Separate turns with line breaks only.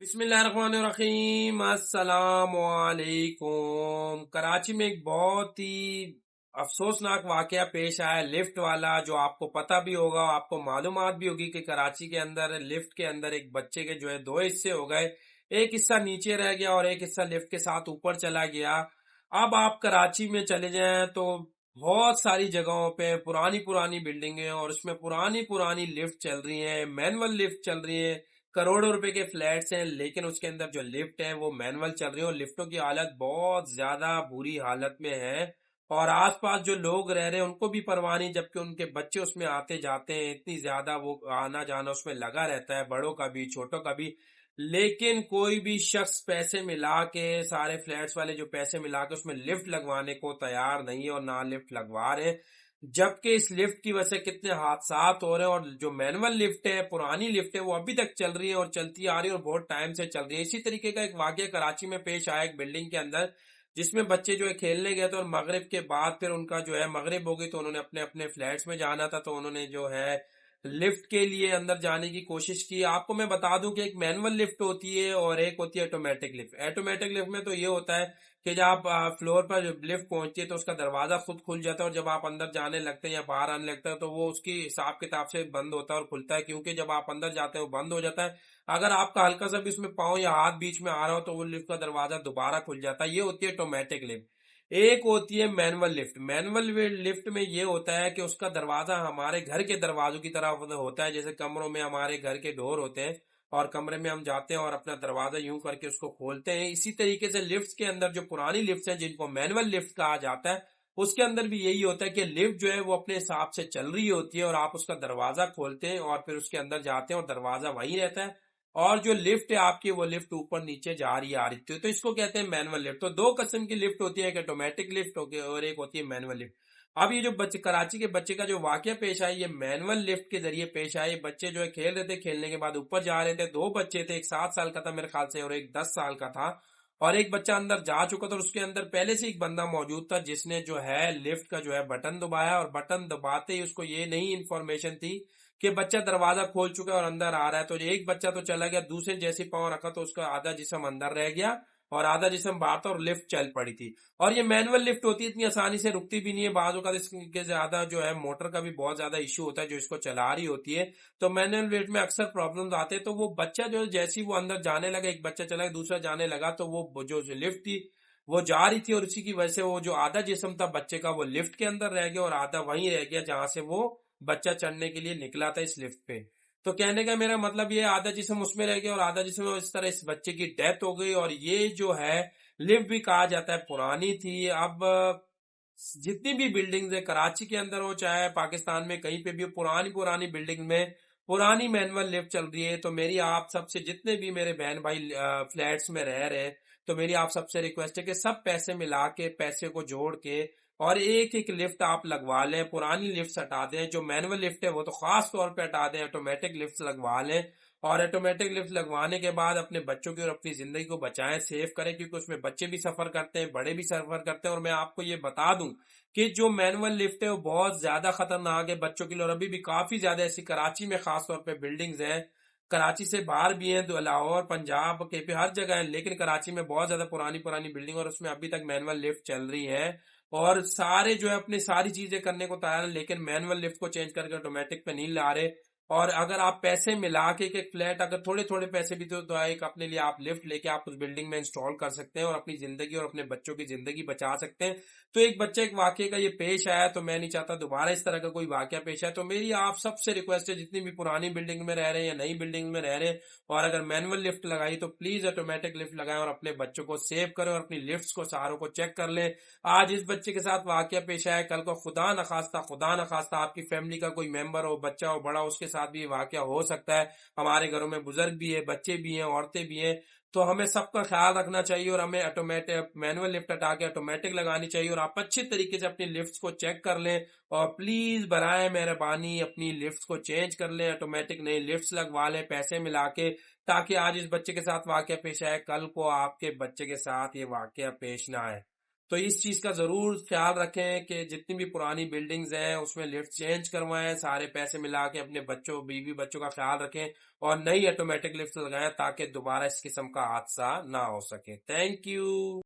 بسم اللہ الرحمن الرحیم، السلام علیکم۔ کراچی میں ایک بہت ہی افسوسناک واقعہ پیش آیا لفٹ والا، جو آپ کو پتہ بھی ہوگا، آپ کو معلومات بھی ہوگی کہ کراچی کے اندر لفٹ کے اندر ایک بچے کے جو ہے دو حصے ہو گئے، ایک حصہ نیچے رہ گیا اور ایک حصہ لفٹ کے ساتھ اوپر چلا گیا۔ اب آپ کراچی میں چلے جائیں تو بہت ساری جگہوں پہ پرانی بلڈنگیں اور اس میں پرانی لفٹ چل رہی ہیں، مینول لفٹ چل رہی ہیں، کروڑوں روپے کے فلیٹس ہیں، لیکن اس کے اندر جو لفٹ ہیں وہ مینول چل رہی ہیں اور لفٹوں کی حالت بہت زیادہ بری حالت میں ہے، اور آس پاس جو لوگ رہ رہے ہیں ان کو بھی پرواہ نہیں، جبکہ ان کے بچے اس میں آتے جاتے ہیں، اتنی زیادہ وہ آنا جانا اس میں لگا رہتا ہے، بڑوں کا بھی چھوٹوں کا بھی، لیکن کوئی بھی شخص پیسے ملا کے، سارے فلیٹس والے جو پیسے ملا کے اس میں لفٹ لگوانے کو تیار نہیں ہے اور نہ لفٹ لگوا رہے ہیں، جبکہ اس لفٹ کی وجہ سے کتنے حادثات ہو رہے ہیں۔ اور جو مینول لفٹ ہے، پرانی لفٹ ہے، وہ ابھی تک چل رہی ہے اور چلتی آ رہی ہے اور بہت ٹائم سے چل رہی ہے۔ اسی طریقے کا ایک واقعہ کراچی میں پیش آیا ایک بلڈنگ کے اندر، جس میں بچے جو ہے کھیلنے گئے تھے اور مغرب کے بعد پھر ان کا جو ہے مغرب ہو گئی تو انہوں نے اپنے اپنے فلیٹس میں جانا تھا، تو انہوں نے جو ہے لفٹ کے لیے اندر جانے کی کوشش کی۔ آپ کو میں بتا دوں کہ ایک مینول لفٹ ہوتی ہے اور ایک ہوتی ہے آٹومیٹک لفٹ۔ آٹومیٹک لفٹ میں تو یہ ہوتا ہے کہ جب آپ فلور پر جب لفٹ پہنچتی ہے تو اس کا دروازہ خود کھل جاتا ہے، اور جب آپ اندر جانے لگتے ہیں یا باہر آنے لگتا ہے تو وہ اس کی حساب کتاب سے بند ہوتا ہے اور کھلتا ہے، کیونکہ جب آپ اندر جاتے ہیں وہ بند ہو جاتا ہے، اگر آپ کا ہلکا سا بھی اس میں پاؤں یا ہاتھ بیچ میں آ رہا ہو تو وہ لفٹ کا دروازہ دوبارہ کھل جاتا ہے۔ یہ ہوتی ہے آٹومیٹک لفٹ۔ ایک ہوتی ہے مینول لفٹ۔ مینول لفٹ میں یہ ہوتا ہے کہ اس کا دروازہ ہمارے گھر کے دروازوں کی طرح ہوتا ہے، جیسے کمروں میں ہمارے گھر کے ڈور ہوتے ہیں اور کمرے میں ہم جاتے ہیں اور اپنا دروازہ یوں کر کے اس کو کھولتے ہیں، اسی طریقے سے لفٹس کے اندر جو پرانی لفٹس ہیں جن کو مینول لفٹ کہا جاتا ہے، اس کے اندر بھی یہی ہوتا ہے کہ لفٹ جو ہے وہ اپنے حساب سے چل رہی ہوتی ہے اور آپ اس کا دروازہ کھولتے ہیں اور پھر اس کے اندر جاتے ہیں اور دروازہ وہیں رہتا ہے، اور جو لفٹ ہے آپ کی وہ لفٹ اوپر نیچے جا رہی آ رہی ہے، تو اس کو کہتے ہیں مینول لفٹ۔ تو دو قسم کی لفٹ ہوتی ہے، ایک آٹومیٹک لفٹ اور ایک ہوتی ہے مینول لفٹ۔ اب یہ جو بچے کراچی کے بچے کا جو واقعہ پیش آیا، یہ مینول لفٹ کے ذریعے پیش آئے۔ بچے جو ہے کھیل رہے تھے، کھیلنے کے بعد اوپر جا رہے تھے، دو بچے تھے، ایک 7 سال کا تھا میرے خیال سے اور ایک 10 سال کا تھا، اور ایک بچہ اندر جا چکا تھا اور اس کے اندر پہلے سے ایک بندہ موجود تھا جس نے جو ہے لفٹ کا جو ہے بٹن دبایا، اور بٹن دباتے ہی اس کو یہ نہیں انفارمیشن تھی کہ بچہ دروازہ کھول چکا ہے اور اندر آ رہا ہے، تو ایک بچہ تو چلا گیا، دوسرے جیسے پاؤں رکھا تو اس کا آدھا جسم اندر رہ گیا اور آدھا جسم باہر تھا اور لفٹ چل پڑی تھی۔ اور یہ مینول لفٹ ہوتی ہے، اتنی آسانی سے رکتی بھی نہیں ہے، بعض اوقات اس کے زیادہ جو ہے موٹر کا بھی بہت زیادہ ایشو ہوتا ہے جو اس کو چلا رہی ہوتی ہے، تو مینول لفٹ میں اکثر پرابلمز آتے ہیں۔ تو وہ بچہ جو جیسی وہ اندر جانے لگا، ایک بچہ چلا گیا، دوسرا جانے لگا، تو وہ جو لفٹ تھی وہ جا رہی تھی اور اسی کی وجہ سے وہ جو آدھا جسم تھا بچے کا وہ لفٹ کے اندر رہ گیا اور آدھا وہیں رہ گیا جہاں سے وہ بچہ چڑھنے کے لیے نکلا تھا اس لفٹ پہ۔ تو کہنے کا میرا مطلب یہ آدھا جسم اس میں رہ گیا اور آدھا جسم میں، اس طرح اس بچے کی ڈیتھ ہو گئی، اور یہ جو ہے لفٹ بھی کہا جاتا ہے پرانی تھی۔ اب جتنی بھی بلڈنگز ہیں کراچی کے اندر ہو چاہے پاکستان میں کہیں پہ بھی ہو، پرانی بلڈنگ میں پرانی مینول لفٹ چل رہی ہے، تو میری آپ سب سے، جتنے بھی میرے بہن بھائی فلیٹس میں رہ رہے ہیں، تو میری آپ سب سے ریکویسٹ ہے کہ سب پیسے ملا کے، پیسے کو جوڑ کے اور ایک ایک لفٹ آپ لگوا لیں، پرانی لفٹ ہٹا دیں، جو مینول لفٹ ہے وہ تو خاص طور پہ ہٹا دیں، آٹومیٹک لفٹ لگوا لیں، اور آٹومیٹک لفٹ لگوانے کے بعد اپنے بچوں کی اور اپنی زندگی کو بچائیں، سیو کریں، کیونکہ اس میں بچے بھی سفر کرتے ہیں، بڑے بھی سفر کرتے ہیں۔ اور میں آپ کو یہ بتا دوں کہ جو مینول لفٹ ہے وہ بہت زیادہ خطرناک ہے بچوں کے لیے، اور ابھی بھی کافی زیادہ ایسی کراچی میں خاص طور پہ بلڈنگز ہیں، کراچی سے باہر بھی ہیں، لاہور، پنجاب کے پہ ہر جگہ ہیں، لیکن کراچی میں بہت زیادہ پرانی بلڈنگ اور اس میں ابھی تک مینول لفٹ چل رہی ہے، اور سارے جو ہے اپنی ساری چیزیں کرنے کو تیار ہیں، لیکن مینول لفٹ کو چینج کر کے آٹومیٹک پہ نہیں لا رہے۔ اور اگر آپ پیسے ملا کے ایک فلیٹ، اگر تھوڑے پیسے بھی تو ایک اپنے لیے آپ لفٹ لے کے آپ اس بلڈنگ میں انسٹال کر سکتے ہیں اور اپنی زندگی اور اپنے بچوں کی زندگی بچا سکتے ہیں۔ تو ایک بچہ ایک واقعے کا یہ پیش آیا، تو میں نہیں چاہتا دوبارہ اس طرح کا کوئی واقعہ پیش آئے، تو میری آپ سب سے ریکویسٹ ہے، جتنی بھی پرانی بلڈنگ میں رہ رہے ہیں یا نئی بلڈنگ میں رہ رہے ہیں، اور اگر مینول لفٹ لگائی تو پلیز آٹومیٹک لفٹ لگائیں اور اپنے بچوں کو سیو کریں اور اپنی لفٹس کو ساروں کو چیک کر لیں۔ آج اس بچے کے ساتھ واقعہ پیش آیا، کل کو خدا نخواستہ آپ کی فیملی کا کوئی ممبر ہو، بچہ ہو، بڑا، اس کے ساتھ بھی یہ واقعہ ہو سکتا ہے۔ ہمارے گھروں میں بزرگ بھی ہیں، بچے بھی ہیں، عورتیں بھی ہیں، تو ہمیں سب کا خیال رکھنا چاہیے اور ہمیں آٹومیٹک مینول لفٹ ہٹا کے آٹومیٹک لگانی چاہیے، اور آپ اچھے طریقے سے اپنی لفٹس کو چیک کر لیں، اور پلیز برائے مہربانی اپنی لفٹس کو چینج کر لیں، آٹومیٹک نئی لفٹس لگوا لیں پیسے ملا کے، تاکہ آج اس بچے کے ساتھ واقعہ پیش آئے، کل کو آپ کے بچے کے ساتھ یہ واقعہ پیش نہ آئے۔ تو اس چیز کا ضرور خیال رکھیں کہ جتنی بھی پرانی بلڈنگز ہیں اس میں لفٹ چینج کروائیں، سارے پیسے ملا کے اپنے بچوں بیوی بچوں کا خیال رکھیں اور نئی آٹومیٹک لفٹ لگائیں تاکہ دوبارہ اس قسم کا حادثہ نہ ہو سکے۔ Thank you.